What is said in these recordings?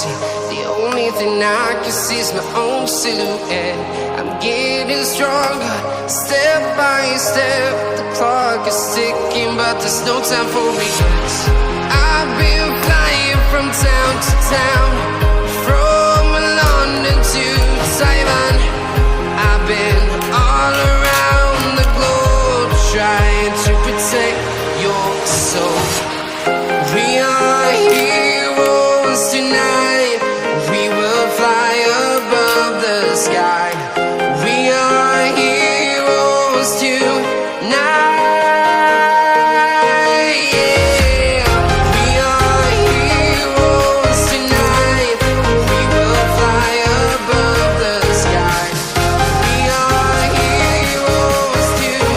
empty. The only thing I can see is my own silhouette. I'm getting stronger, step by step. The clock is ticking, but there's no time for regrets. I've been flying from town to town, from London to Taiwan. I've been all around the globe, trying to protect your soul. We are heroes tonight. We will fly above the sky. We are heroes tonight. Yeah. We are heroes tonight. We will fly above the sky. We are heroes tonight.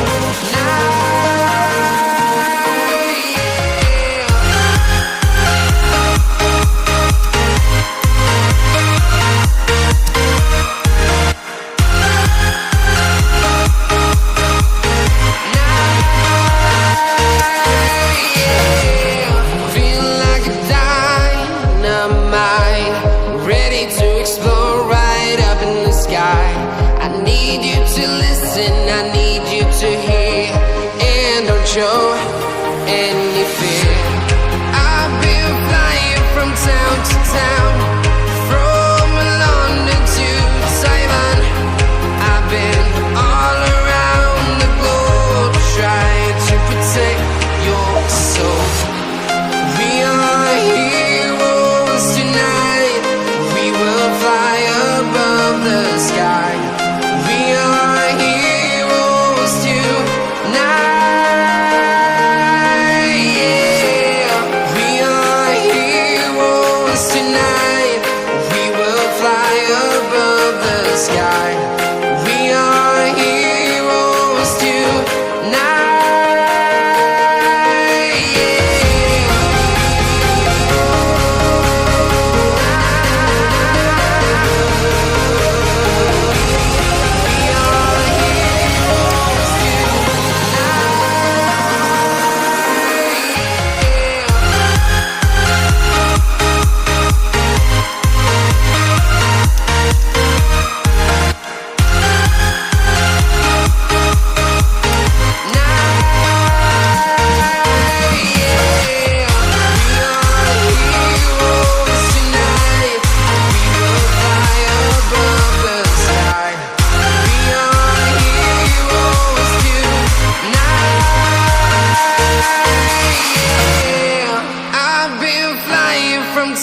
Feel like a dynamite, ready to explode right up in the sky. I need you to listen, I need you to hear, and don't show any fear. I've been flying from town to town, from London to Taiwan. I've been all around the globe, trying to protect your soul. We are heroes tonight. We will fly above the sky. We are heroes tonight. Yeah. We are heroes tonight. We will fly above the sky. We are heroes tonight.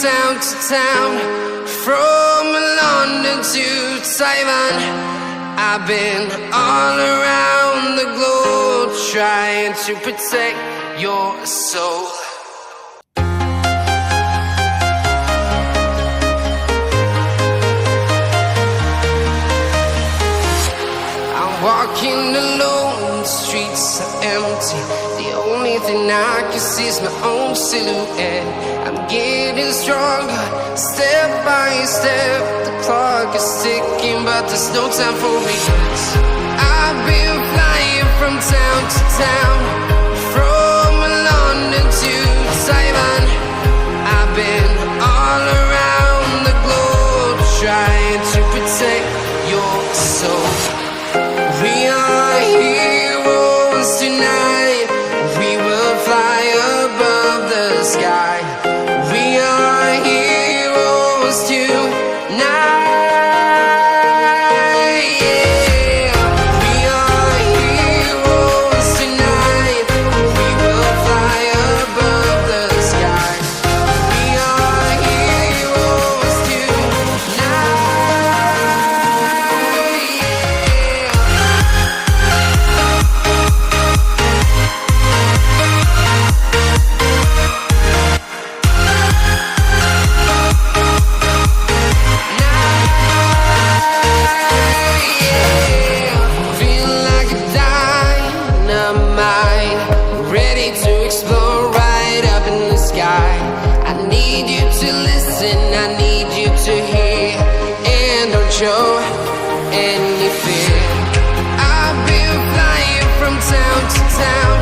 Town to town, from London to Taiwan. I've been all around the globe, trying to protect your soul. I'm walking alone, the streets are empty. The only thing I can see is my own silhouette. I'm getting stronger, step by step. The clock is ticking, but there's no time for regrets. I've been flying from town to town, from London to Taiwan. I've been all around the globe, trying to protect your soul. We are heroes tonight. We will fly above the sky. We are heroes tonight. Yeah. We are heroes tonight. We will fly above the sky. We are heroes show any fear. I've been flying from town to town,